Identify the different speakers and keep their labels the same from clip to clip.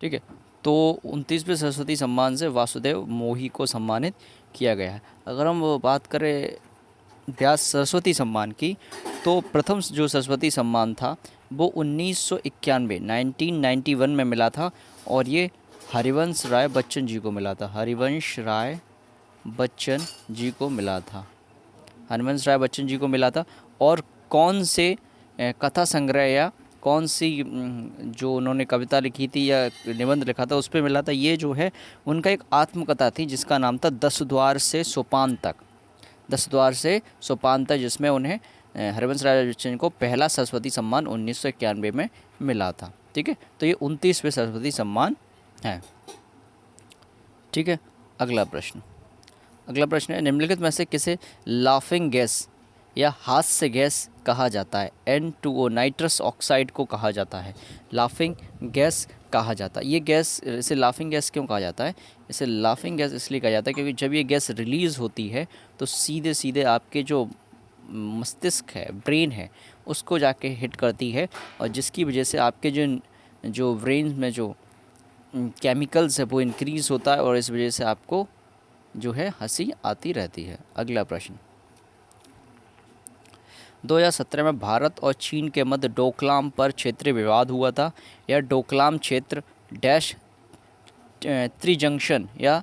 Speaker 1: ठीक है। तो 29वें सरस्वती सम्मान से वासुदेव मोही को सम्मानित किया गया है। अगर हम बात करें व्यास सरस्वती सम्मान की, तो प्रथम जो सरस्वती सम्मान था वो 1991 1991 में मिला था, और ये हरिवंश राय बच्चन जी को मिला था। हरिवंश राय बच्चन जी को मिला था। हरिवंश राय बच्चन जी को मिला था। और कौन से कथा संग्रह या कौन सी जो उन्होंने कविता लिखी थी या निबंध लिखा था उस पर मिला था? ये जो है उनका एक आत्मकथा थी जिसका नाम था 10 द्वार से सोपान तक। 10 द्वार से सोपान तक, जिसमें उन्हें हरिवंश राय बच्चन को पहला सरस्वती सम्मान 1991 में मिला था। ठीक है, तो ये 29वें सरस्वती सम्मान है। ठीक है, अगला प्रश्न है, निम्नलिखित में से किसे लाफिंग गैस या हास्य गैस कहा जाता है? N2O नाइट्रस ऑक्साइड को कहा जाता है लाफिंग गैस कहा जाता है। ये गैस, इसे लाफिंग गैस क्यों कहा जाता है? इसे लाफिंग गैस इसलिए कहा जाता है क्योंकि जब ये गैस रिलीज़ होती है तो सीधे सीधे आपके जो मस्तिष्क है, ब्रेन है, उसको जाके हिट करती है, और जिसकी वजह से आपके जो ब्रेन में जो केमिकल्स है वो इंक्रीज़ होता है, और इस वजह से आपको जो है हंसी आती रहती है। अगला प्रश्न, 2017 में भारत और चीन के मध्य डोकलाम पर क्षेत्रीय विवाद हुआ था। यह डोकलाम क्षेत्र डैश त्रिजंक्शन या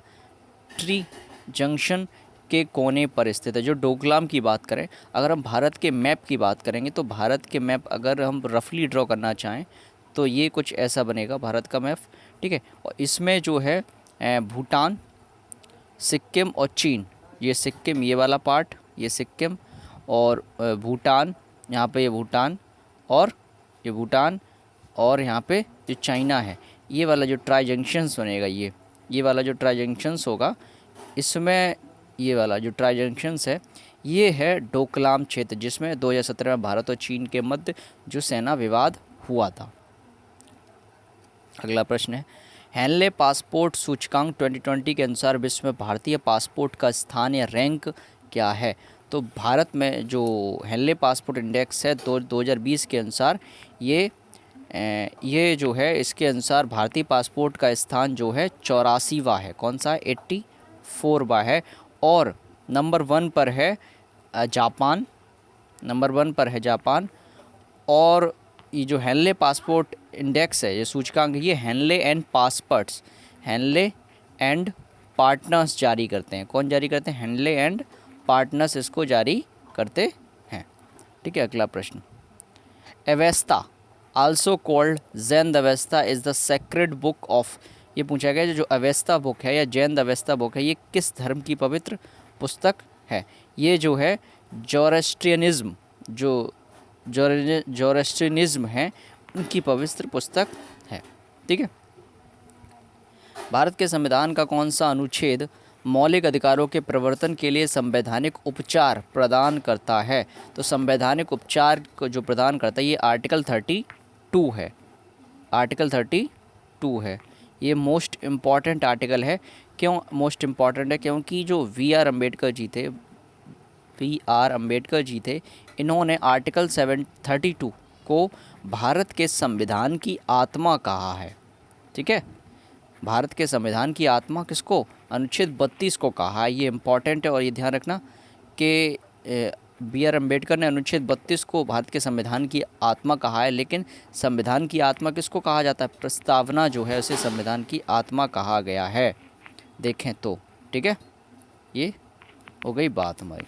Speaker 1: ट्री जंक्शन के कोने पर स्थित है। जो डोकलाम की बात करें, अगर हम भारत के मैप की बात करेंगे तो भारत के मैप अगर हम रफली ड्रॉ करना चाहें तो ये कुछ ऐसा बनेगा भारत का मैप। ठीक है, और इसमें जो है भूटान, सिक्किम और चीन, ये सिक्किम ये वाला पार्ट, ये सिक्किम, और भूटान, यहाँ पे ये भूटान, और ये भूटान, और यहाँ पे जो चाइना है, ये वाला जो ट्राई जंक्शंस बनेगा, ये वाला जो ट्राई जंक्शंस होगा, इसमें ये वाला जो ट्राई जंक्शंस है ये है डोकलाम क्षेत्र, जिसमें 2017 में भारत और चीन के मध्य जो सेना विवाद हुआ था। अगला प्रश्न है, हेनले पासपोर्ट सूचकांक 2020 के अनुसार विश्व में भारतीय पासपोर्ट का स्थान या रैंक क्या है? तो भारत में जो हेनले पासपोर्ट इंडेक्स है 2020 के अनुसार ये जो है, इसके अनुसार भारतीय पासपोर्ट का स्थान जो है 84वां है। कौन सा है? 84वां है। और नंबर 1 पर है जापान, नंबर 1 पर है जापान। और ये जो हेनले पासपोर्ट इंडेक्स है, ये सूचकांक, ये हेनले एंड पार्टनर्स जारी करते हैं। कौन जारी करते हैं? हेनले एंड पार्टनर्स इसको जारी करते हैं। ठीक है, अगला प्रश्न, Avesta also called Zend Avesta is the sacred book of, ये पूछा गया जो अवेस्ता बुक है या जैन अवेस्ता बुक है, ये किस धर्म की पवित्र पुस्तक है? ये जो है जोरेस्ट्रियनिज्म, जो जोरेस्ट्रियनिज्म है उनकी पवित्र पुस्तक है। ठीक है, भारत के संविधान का कौन सा अनुच्छेद मौलिक अधिकारों के प्रवर्तन के लिए संवैधानिक उपचार प्रदान करता है? तो संवैधानिक उपचार को जो प्रदान करता है ये आर्टिकल 32 है। आर्टिकल 32 है, ये मोस्ट इम्पॉर्टेंट आर्टिकल है। क्यों मोस्ट इम्पॉर्टेंट है? क्योंकि जो वी आर अम्बेडकर जी थे, इन्होंने आर्टिकल 732 को भारत के संविधान की आत्मा कहा है। ठीक है, भारत के संविधान की आत्मा किसको? अनुच्छेद 32 को कहा है। ये इम्पॉर्टेंट है, और ये ध्यान रखना कि बी आर अम्बेडकर ने अनुच्छेद 32 को भारत के संविधान की आत्मा कहा है, लेकिन संविधान की आत्मा किसको कहा जाता है? प्रस्तावना जो है उसे संविधान की आत्मा कहा गया है। देखें तो ठीक है, ये हो गई बात हमारी।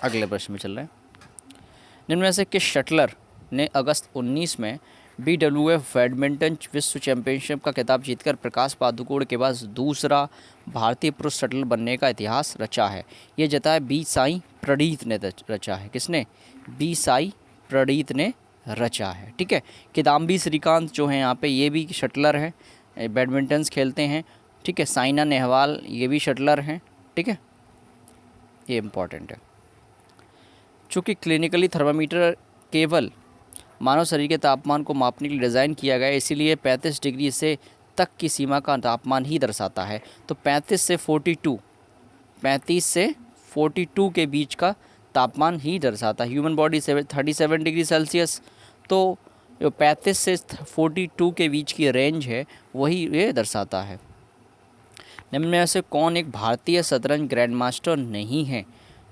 Speaker 1: अगले प्रश्न में चल रहे हैं, निम्न में से किस शटलर ने अगस्त 19 में BWF बैडमिंटन विश्व चैंपियनशिप का खिताब जीतकर प्रकाश पादुकोण के बाद दूसरा भारतीय पुरुष शटलर बनने का इतिहास रचा है? ये जताया बी साई प्रणीत ने रचा है। किसने? बी साई प्रणीत ने रचा है। ठीक है, किदाम्बी श्रीकांत जो हैं यहाँ पे, ये भी शटलर हैं, बैडमिंटन्स खेलते हैं। ठीक है, साइना नेहवाल ये भी शटलर हैं। ठीक है, ये इम्पॉर्टेंट है। चूँकि क्लिनिकली थर्मामीटर केवल मानव शरीर के तापमान को मापने के लिए डिज़ाइन किया गया है, इसीलिए 35 डिग्री से तक की सीमा का तापमान ही दर्शाता है। तो 35 से 42 के बीच का तापमान ही दर्शाता है। ह्यूमन बॉडी 37 डिग्री सेल्सियस, तो जो 35 से 42 के बीच की रेंज है वही ये दर्शाता है। निम्न में से कौन एक भारतीय शतरंज ग्रैंड मास्टर नहीं है?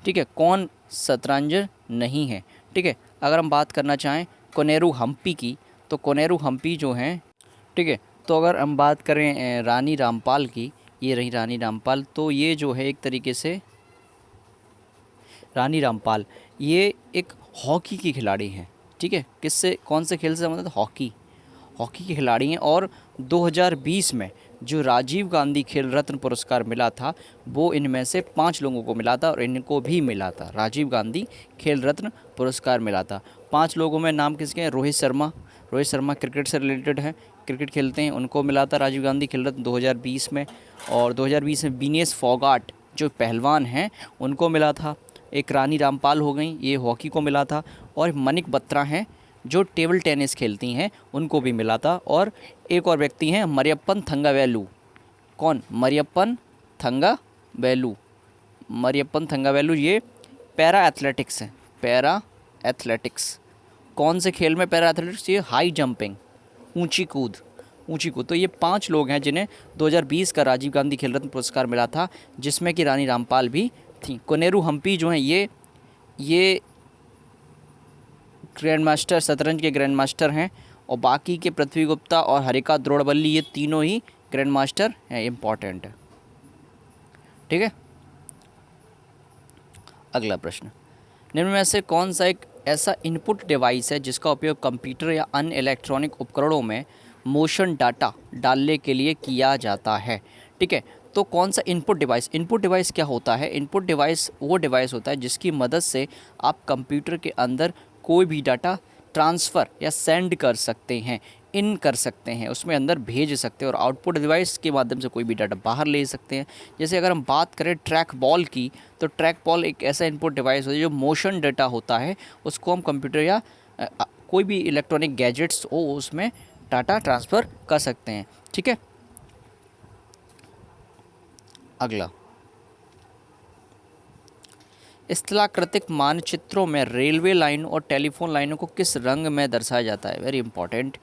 Speaker 1: ठीक है, कौन शतरंज नहीं है? ठीक है, अगर हम बात करना चाहें कोनेरू हम्पी की, तो कोनेरू हम्पी जो हैं, ठीक है, तो अगर हम बात करें रानी रामपाल की, ये रही रानी रामपाल, तो ये जो है एक तरीके से रानी रामपाल ये एक हॉकी की खिलाड़ी हैं। ठीक है, किससे, कौन से खेल से संबंधित? हॉकी, हॉकी के खिलाड़ी हैं। और 2020 में जो राजीव गांधी खेल रत्न पुरस्कार मिला था वो इनमें से 5 लोगों को मिला था और इनको भी मिला था। राजीव गांधी खेल रत्न पुरस्कार मिला था। 5 लोगों में नाम किसके हैं? रोहित शर्मा, रोहित शर्मा क्रिकेट से रिलेटेड हैं, क्रिकेट खेलते हैं, उनको मिला था राजीव गांधी खेल रत्न 2020 में। और 2020 में विनेश फोगाट जो पहलवान हैं उनको मिला था। एक रानी रामपाल हो गई, ये हॉकी को मिला था। और मनिक बत्रा हैं जो टेबल टेनिस खेलती हैं, उनको भी मिला था। और एक और व्यक्ति हैं मरियप्पन थंगावेलु। कौन? मरियप्पन थंगावेलु, मरियप्पन थंगावेलु ये पैरा एथलेटिक्स हैं, पैरा एथलेटिक्स। कौन से खेल में पैरा एथलेटिक्स? ये हाई जंपिंग, ऊंची कूद, ऊंची कूद। तो ये 5 लोग हैं जिन्हें 2020 का राजीव गांधी खेल रत्न पुरस्कार मिला था, जिसमें कि रानी रामपाल भी थी। कोनेरू हम्पी जो हैं ये ग्रैंड मास्टर, शतरंज के ग्रैंड मास्टर हैं। और बाकी के पृथ्वी गुप्ता और हरिका द्रोणवल्ली ये तीनों ही ग्रैंड मास्टर हैं, इम्पॉर्टेंट है। ठीक है, अगला प्रश्न, निम्न में से कौन सा एक ऐसा इनपुट डिवाइस है जिसका उपयोग कंप्यूटर या अन्य इलेक्ट्रॉनिक उपकरणों में मोशन डाटा डालने के लिए किया जाता है? ठीक है, तो कौन सा इनपुट डिवाइस? इनपुट डिवाइस क्या होता है? इनपुट डिवाइस वो डिवाइस होता है जिसकी मदद से आप कंप्यूटर के अंदर कोई भी डाटा ट्रांसफ़र या सेंड कर सकते हैं, इन कर सकते हैं, उसमें अंदर भेज सकते हैं। और आउटपुट डिवाइस के माध्यम से कोई भी डाटा बाहर ले सकते हैं। जैसे अगर हम बात करें ट्रैक बॉल की, तो ट्रैक बॉल एक ऐसा इनपुट डिवाइस होता है जो मोशन डाटा होता है, उसको हम कंप्यूटर या कोई भी इलेक्ट्रॉनिक गैजेट्स हो उसमें डाटा ट्रांसफ़र कर सकते हैं। ठीक है, अगला, स्थलाकृतिक मानचित्रों में रेलवे लाइन और टेलीफोन लाइनों को किस रंग में दर्शाया जाता है? Very important.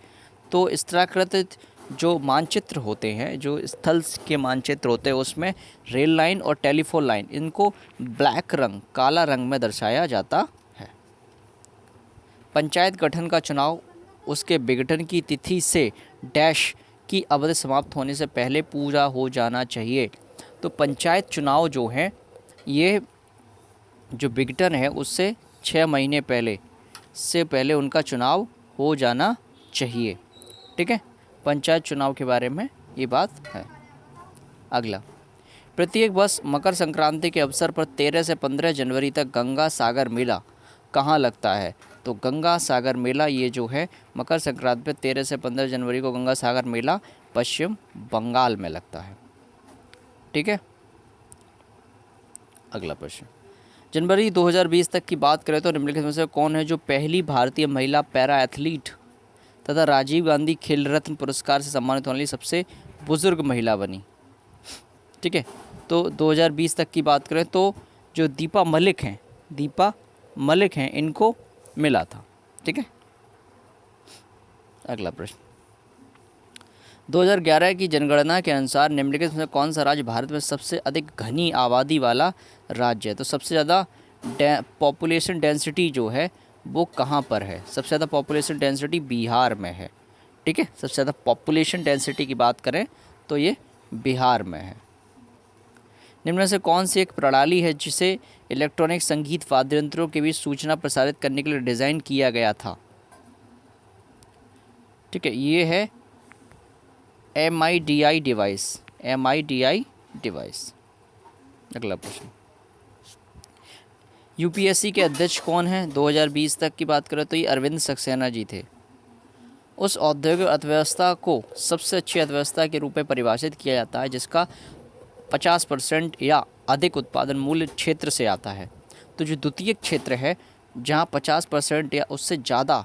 Speaker 1: तो स्थलाकृतिक जो मानचित्र होते हैं, जो स्थल के मानचित्र होते हैं, उसमें रेल लाइन और टेलीफोन लाइन इनको ब्लैक रंग, काला रंग में दर्शाया जाता है। पंचायत गठन का चुनाव उसके विघटन की तिथि से डैश की अवधि समाप्त होने से पहले पूरा हो जाना चाहिए। तो पंचायत चुनाव जो हैं ये जो विघटन है उससे 6 महीने पहले से पहले उनका चुनाव हो जाना चाहिए। ठीक है, पंचायत चुनाव के बारे में ये बात है। अगला, प्रत्येक वर्ष मकर संक्रांति के अवसर पर 13 से 15 जनवरी तक गंगा सागर मेला कहाँ लगता है? तो गंगा सागर मेला ये जो है मकर संक्रांति पर 13 से 15 जनवरी को गंगा सागर मेला पश्चिम बंगाल में लगता है। ठीक है, अगला प्रश्न, जनवरी 2020 तक की बात करें तो निम्नलिखित में से कौन है जो पहली भारतीय महिला पैरा एथलीट तथा राजीव गांधी खेल रत्न पुरस्कार से सम्मानित होने वाली सबसे बुजुर्ग महिला बनी? ठीक है, तो 2020 तक की बात करें तो जो दीपा मलिक हैं इनको मिला था। ठीक है, अगला प्रश्न, 2011 की जनगणना के अनुसार निम्नलिखित में से कौन सा राज्य भारत में सबसे अधिक घनी आबादी वाला राज्य है? तो सबसे ज़्यादा पॉपुलेशन डेंसिटी जो है वो कहाँ पर है? सबसे ज़्यादा पॉपुलेशन डेंसिटी बिहार में है। ठीक है, सबसे ज़्यादा पॉपुलेशन डेंसिटी की बात करें तो ये बिहार में है। निम्न में से कौन सी एक प्रणाली है जिसे इलेक्ट्रॉनिक संगीत वाद्य यंत्रों के बीच सूचना प्रसारित करने के लिए डिज़ाइन किया गया था? ठीक है, ये है MIDI डिवाइस। अगला प्रश्न, यूपीएससी के अध्यक्ष कौन हैं? 2020 तक की बात करें तो ये अरविंद सक्सेना जी थे। उस औद्योगिक अर्थव्यवस्था को सबसे अच्छी अर्थव्यवस्था के रूप में परिभाषित किया जाता है जिसका 50% या अधिक उत्पादन मूल्य क्षेत्र से आता है। तो जो द्वितीयक क्षेत्र है जहाँ 50% या उससे ज़्यादा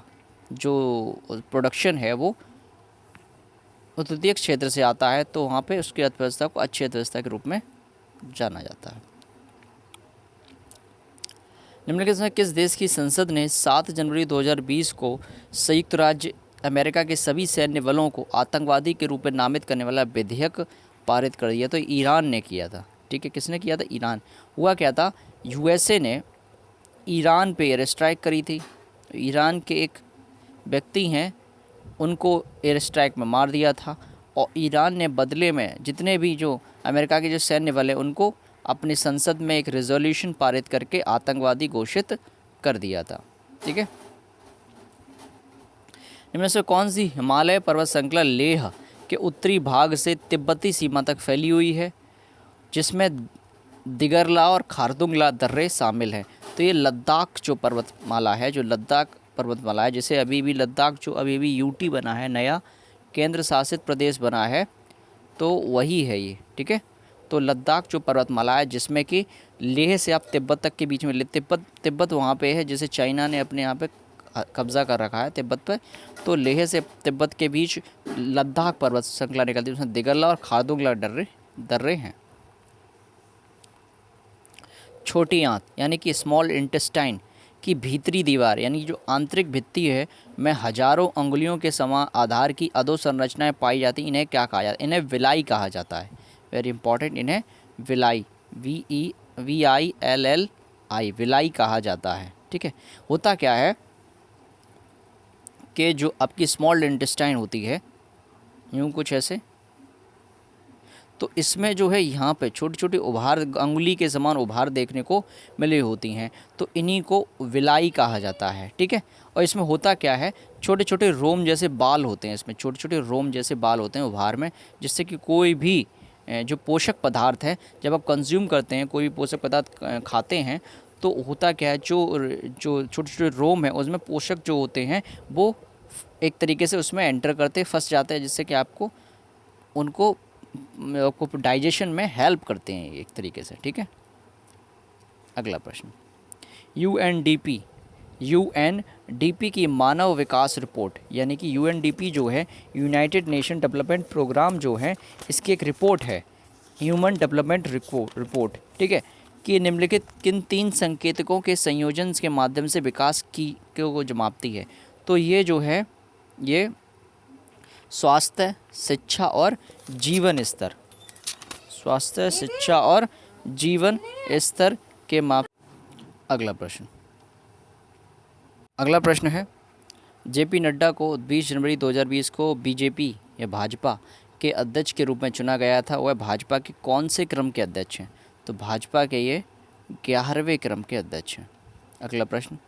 Speaker 1: जो प्रोडक्शन है वो द्वितीयक क्षेत्र से आता है, तो वहाँ पे उसकी अर्थव्यवस्था को अच्छी अर्थव्यवस्था के रूप में जाना जाता है। निम्नलिखित में किस देश की संसद ने 7 जनवरी 2020 को संयुक्त राज्य अमेरिका के सभी सैन्य बलों को आतंकवादी के रूप में नामित करने वाला विधेयक पारित कर दिया। तो ईरान ने किया था, ठीक है, किसने किया था? ईरान। हुआ क्या था, यूएसए ने ईरान पे एयर स्ट्राइक करी थी। ईरान के एक व्यक्ति हैं, उनको एयर स्ट्राइक में मार दिया था, और ईरान ने बदले में जितने भी जो अमेरिका के जो सैन्य बल है उनको अपनी संसद में एक रेजोल्यूशन पारित करके आतंकवादी घोषित कर दिया था, ठीक है। इनमें से कौन सी हिमालय पर्वत श्रृंखला लेह के उत्तरी भाग से तिब्बती सीमा तक फैली हुई है, जिसमें दिगरला और खारदुंगला दर्रे शामिल हैं? तो ये लद्दाख जो पर्वतमाला है, जो लद्दाख पर्वतमाला है, जिसे अभी भी लद्दाख जो अभी भी यूटी बना है, नया केंद्र शासित प्रदेश बना है, तो वही है ये, ठीक है। तो लद्दाख जो पर्वतमाला है, जिसमें कि लेह से आप तिब्बत तक के बीच में, तिब्बत वहाँ पे है, जैसे चाइना ने अपने यहाँ पे कब्ज़ा कर रखा है तिब्बत पे, तो लेह से तिब्बत के बीच लद्दाख पर्वत श्रृंखला निकलती है, उसमें दिगरला और खारदुंगला दर्रे हैं। छोटी आंत यानी कि स्मॉल इंटेस्टाइन की भीतरी दीवार यानी जो आंतरिक भित्ति है में हजारों अंगुलियों के समान आधार की अधोसंरचनाएं पाई जाती, इन्हें क्या कहा जाता है? इन्हें विलाई कहा जाता है। वेरी इंपॉर्टेंट, इन्हें विलाई, VILLI विलाई कहा जाता है, ठीक है। होता क्या है कि जो आपकी स्मॉल इंटेस्टाइन होती है, यूँ कुछ ऐसे, तो इसमें जो है यहाँ पे छोटी छोटी उभार, अंगुली के समान उभार देखने को मिली होती हैं, तो इन्हीं को विलाई कहा जाता है, ठीक है। और इसमें होता क्या है, छोटे छोटे रोम जैसे बाल होते हैं, इसमें छोटे छोटे रोम जैसे बाल होते हैं उभार में, जिससे कि कोई भी जो पोषक पदार्थ है, जब आप कंज्यूम करते हैं, कोई भी पोषक पदार्थ खाते हैं, तो होता क्या है, जो छोटे छोटे रोम है उसमें पोषक जो होते हैं वो एक तरीके से उसमें एंटर करते फंस जाते हैं, जिससे कि आपको उनको डाइजेशन में हेल्प करते हैं एक तरीके से, ठीक है। अगला प्रश्न, यूएनडीपी की मानव विकास रिपोर्ट, यानी कि यूएनडीपी जो है, यूनाइटेड नेशन डेवलपमेंट प्रोग्राम जो है, इसकी एक रिपोर्ट है, ह्यूमन डेवलपमेंट रिपोर्ट, ठीक है, कि निम्नलिखित किन 3 संकेतकों के संयोजन के माध्यम से विकास को जमापती है? तो ये जो है, ये स्वास्थ्य, शिक्षा और जीवन स्तर, स्वास्थ्य, शिक्षा और जीवन स्तर के माप। अगला प्रश्न है, जेपी नड्डा को 20 जनवरी 2020 को बीजेपी या भाजपा के अध्यक्ष के रूप में चुना गया था, वह भाजपा के कौन से क्रम के अध्यक्ष हैं? तो भाजपा के ये 11वें क्रम के अध्यक्ष हैं। अगला प्रश्न,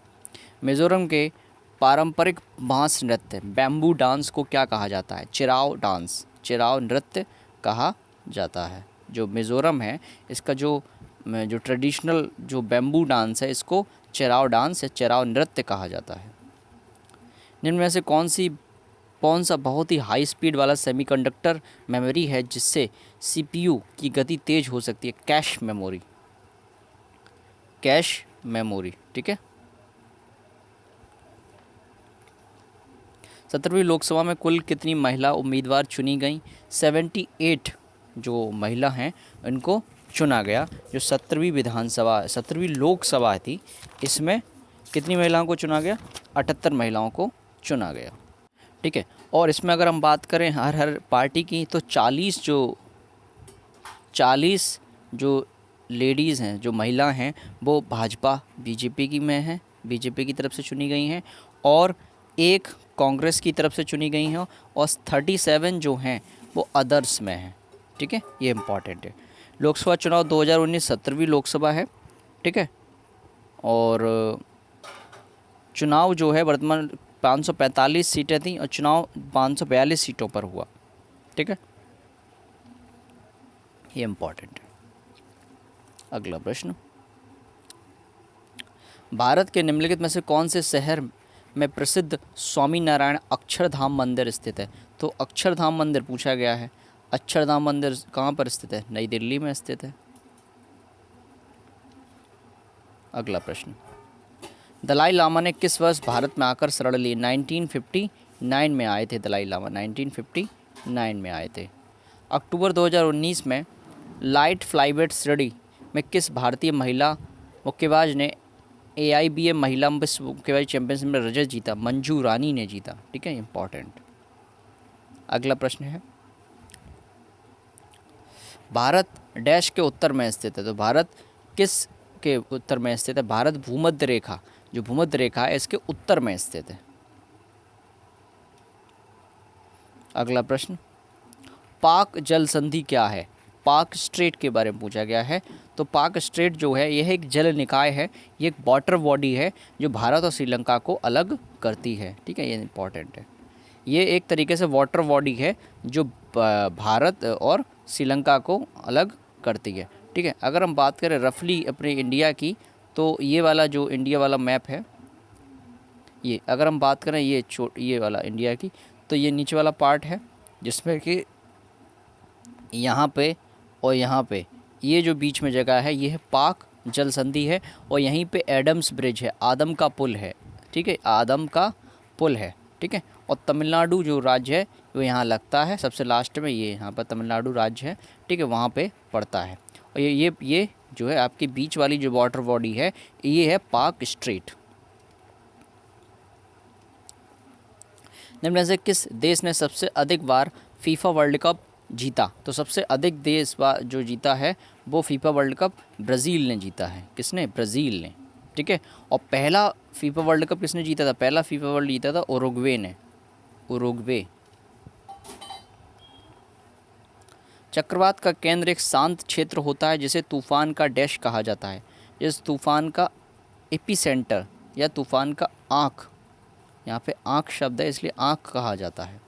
Speaker 1: मिजोरम के पारंपरिक बांस नृत्य बैम्बू डांस को क्या कहा जाता है? चिराव डांस, चिराव नृत्य कहा जाता है। जो मिज़ोरम है, इसका जो ट्रेडिशनल जो बैम्बू डांस है, इसको चिराव डांस या चिराव नृत्य कहा जाता है। निम्न में से कौन सा बहुत ही हाई स्पीड वाला सेमीकंडक्टर मेमोरी है जिससे CPU की गति तेज हो सकती है? कैश मेमोरी, ठीक है। 17वीं लोकसभा में कुल कितनी महिला उम्मीदवार चुनी गई? 78 जो महिला हैं इनको चुना गया। जो 17वीं लोकसभा थी, इसमें कितनी महिलाओं को चुना गया? 78 महिलाओं को चुना गया, ठीक है। और इसमें अगर हम बात करें हर पार्टी की, तो 40 जो लेडीज़ हैं, जो महिला हैं, वो भाजपा बीजेपी की तरफ से चुनी गई हैं, और एक कांग्रेस की तरफ से चुनी गई हैं, और 37 जो हैं वो अदर्स में हैं, ठीक है। ये इम्पॉर्टेंट है। लोकसभा चुनाव 2019 17वीं लोकसभा है, ठीक है। और चुनाव जो है वर्तमान 545 सीटें थी, और चुनाव 542 सीटों पर हुआ, ठीक है। ये इम्पॉर्टेंट है। अगला प्रश्न, भारत के निम्नलिखित में से कौन से शहर में प्रसिद्ध स्वामीनारायण अक्षरधाम मंदिर स्थित है? तो अक्षरधाम मंदिर पूछा गया है। अक्षरधाम मंदिर कहाँ पर स्थित है? नई दिल्ली में स्थित है। अगला प्रश्न, दलाई लामा ने किस वर्ष भारत में आकर शरण ली? 1959 में आए थे दलाई लामा, 1959 में आए थे। अक्टूबर 2019 में लाइट फ्लाइवेट श्रेणी में किस भारतीय महिला मुक्केबाज ने AIBA महिला विश्व मुक्केबाजी चैंपियनशिप में रजत जीता, मंजू रानी ने जीता। ठीक है, इंपॉर्टेंट। अगला प्रश्न है, भारत डैश के उत्तर में स्थित है। तो भारत किस के उत्तर में स्थित है? भारत भूमध्य रेखा, जो भूमध्य रेखा है इसके उत्तर में स्थित है। अगला प्रश्न, पाक जल संधि क्या है? पाक स्ट्रेट के बारे में पूछा गया है। तो पाक स्ट्रेट जो है यह एक जल निकाय है, ये एक वाटर बॉडी है जो भारत और श्रीलंका को अलग करती है। ठीक है, ये इंपॉर्टेंट है। ये एक तरीके से वाटर बॉडी है जो भारत और श्रीलंका को अलग करती है। ठीक है, अगर हम बात करें रफली अपने इंडिया की, तो ये वाला जो इंडिया वाला मैप है, ये अगर हम बात करें ये वाला इंडिया की, तो ये नीचे वाला पार्ट है जिसमें कि यहाँ पे और यहाँ पे ये जो बीच में जगह है ये है पाक जल संधि है, और यहीं पे एडम्स ब्रिज है, आदम का पुल है। ठीक है, आदम का पुल है। ठीक है, और तमिलनाडु जो राज्य है वो यहाँ लगता है सबसे लास्ट में, ये यहाँ पर तमिलनाडु राज्य है। ठीक है, वहाँ पे पड़ता है। और ये जो है आपकी बीच वाली जो वाटर बॉडी है ये है पाक स्ट्रेट। निम्न में से किस देश ने सबसे अधिक बार फीफा वर्ल्ड कप जीता? तो सबसे अधिक देश जो जीता है वो फीफा वर्ल्ड कप ब्राज़ील ने जीता है। किसने? ब्राज़ील ने। ठीक है, और पहला फीफा वर्ल्ड कप किसने जीता था? पहला फीफा वर्ल्ड जीता था उरुग्वे ने, उरुग्वे। चक्रवात का केंद्र एक शांत क्षेत्र होता है जिसे तूफान का डैश कहा जाता है। इस तूफान का एपिसेंटर या तूफान का आँख, यहाँ पे आँख शब्द है इसलिए आँख कहा जाता है।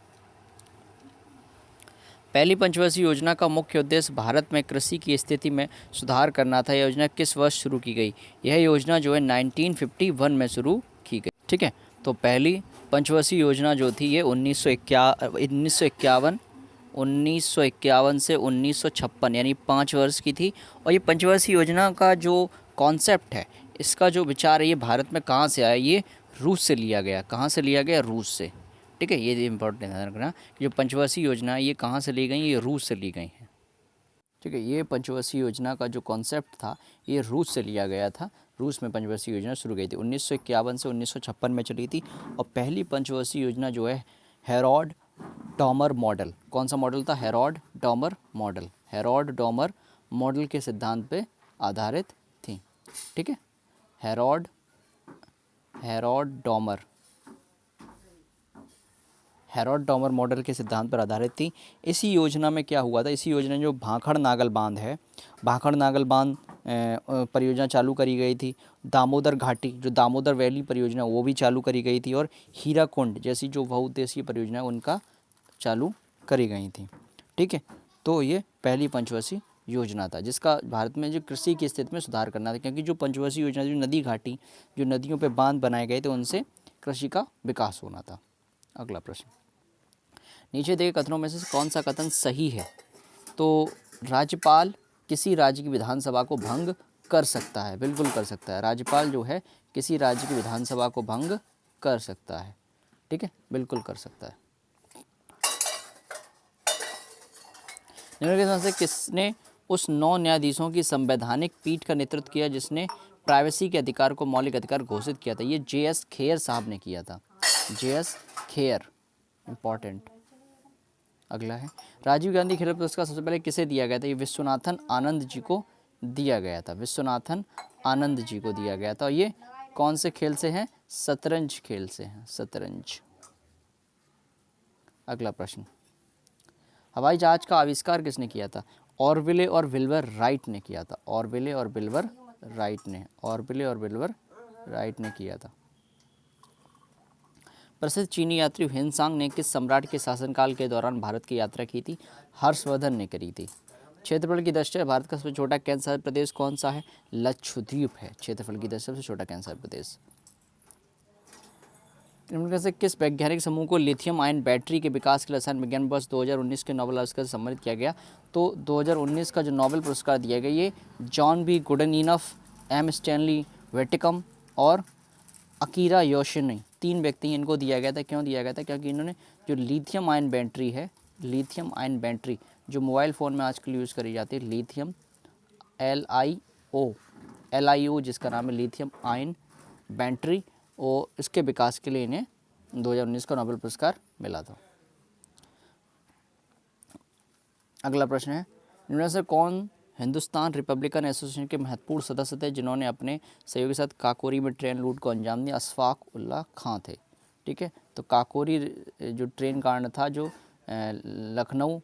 Speaker 1: पहली पंचवर्षीय योजना का मुख्य उद्देश्य भारत में कृषि की स्थिति में सुधार करना था। यह योजना किस वर्ष शुरू की गई? यह योजना जो है 1951 में शुरू की गई। ठीक है, तो पहली पंचवर्षीय योजना जो थी ये 1951 से 1956 यानी 5 वर्ष की थी। और ये पंचवर्षीय योजना का जो कॉन्सेप्ट है, इसका जो विचार है, ये भारत में कहाँ से आया? ये रूस से लिया गया। कहाँ से लिया गया? रूस से। ठीक है, ये इंपॉर्टेंट ध्यान रखना कि जो पंचवर्षीय योजना है ये कहाँ से ली गई? ये रूस से ली गई हैं। ठीक है, ये पंचवर्षीय योजना का जो कॉन्सेप्ट था ये रूस से लिया गया था। रूस में पंचवर्षीय योजना शुरू गई थी 1951 से 1956 में चली थी। और पहली पंचवर्षीय योजना जो है हेरोड डॉमर मॉडल, कौन सा मॉडल था? Herod Domar model. Herod Domar model के सिद्धांत पे आधारित थी। ठीक है, हेरोड डॉमर मॉडल के सिद्धांत पर आधारित थी। इसी योजना में क्या हुआ था? इसी योजना में जो भाखड़ नागल बांध है, भाखड़ नागल बांध परियोजना चालू करी गई थी। दामोदर घाटी जो दामोदर वैली परियोजना वो भी चालू करी गई थी, और हीराकुंड जैसी जो बहुउद्देशीय परियोजना उनका चालू करी गई थी। ठीक है, तो ये पहली पंचवर्षीय योजना था जिसका भारत में जो कृषि की स्थिति में सुधार करना था, क्योंकि जो पंचवर्षीय योजना जो नदी घाटी जो नदियों पे बांध बनाए गए थे उनसे कृषि का विकास होना था। अगला प्रश्न, नीचे दिए कथनों में से कौन सा कथन सही है? तो राज्यपाल किसी राज्य की विधानसभा को भंग कर सकता है। बिल्कुल कर सकता है, राज्यपाल जो है किसी राज्य की विधानसभा को भंग कर सकता है। ठीक है, बिल्कुल कर सकता है। निम्नलिखित में से किसने उस 9 न्यायाधीशों की संवैधानिक पीठ का नेतृत्व किया जिसने प्राइवेसी के अधिकार को मौलिक अधिकार घोषित किया था? ये JS खेर साहब ने किया था। JS Kher, important. अगला है, राजीव गांधी खेल पुरस्कार सबसे पहले किसे दिया गया था? ये विश्वनाथन आनंद जी को दिया गया था। विश्वनाथन आनंद जी को दिया गया था। ये कौन से खेल से हैं? शतरंज खेल से हैं, शतरंज। अगला प्रश्न, हवाई जहाज का आविष्कार किसने किया था? ऑरविले और विल्बर राइट ने किया था। ऑरविले और विल्बर राइट ने किया था। प्रसिद्ध चीनी यात्री ह्वेनसांग ने किस सम्राट के शासनकाल के दौरान भारत की यात्रा की थी? हर्षवर्धन ने करी थी। क्षेत्रफल की दृष्टि से भारत का सबसे छोटा केंद्र शासित प्रदेश कौन सा है? लक्षद्वीप है क्षेत्रफल की दृष्टि से सबसे छोटा केंद्र शासित प्रदेश। इनमें से किस वैज्ञानिक समूह को लिथियम आयन बैटरी के विकास के लिए रसायन विज्ञान वर्ष 2019 के नोबेल पुरस्कार से सम्मानित किया गया? तो 2019 का जो नोबेल पुरस्कार दिया गया ये जॉन बी गुडनिनफ, एम स्टैनली वेटिकम और अकीरा योशिनी, 3 व्यक्ति इनको दिया गया था। क्यों दिया गया था? क्योंकि इन्होंने जो लिथियम आयन बैटरी है, लिथियम आयन बैटरी जो मोबाइल फ़ोन में आजकल यूज़ करी जाती है, लिथियम LIO जिसका नाम है लिथियम आयन बैटरी और इसके विकास के लिए इन्हें 2019 का नोबेल पुरस्कार मिला था। अगला प्रश्न है, इनमें से कौन हिंदुस्तान रिपब्लिकन एसोसिएशन के महत्वपूर्ण सदस्य थे जिन्होंने अपने सहयोगी के साथ काकोरी में ट्रेन लूट को अंजाम दिया? अशफाक उल्ला खां थे। ठीक है, तो काकोरी जो ट्रेन कांड था जो लखनऊ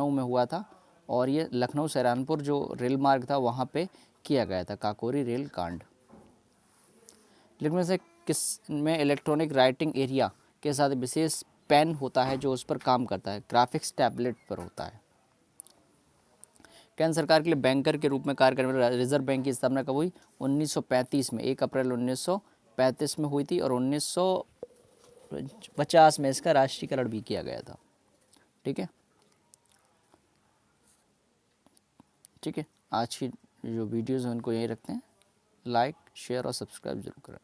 Speaker 1: में हुआ था, और ये लखनऊ सहारनपुर जो रेल मार्ग था वहाँ पे किया गया था काकोरी रेल कांड। लिखने से किस में इलेक्ट्रॉनिक राइटिंग एरिया के साथ विशेष पेन होता है जो उस पर काम करता है? ग्राफिक्स टैबलेट पर होता है। केंद्र सरकार के लिए बैंकर के रूप में कार्य करने वाले रिजर्व बैंक की स्थापना कब हुई? 1935 में, 1 अप्रैल 1935 में हुई थी, और 1950 में इसका राष्ट्रीयकरण भी किया गया था। ठीक है, ठीक है, आज की जो वीडियोज़ हैं उनको यहीं रखते हैं। लाइक, शेयर और सब्सक्राइब जरूर करें।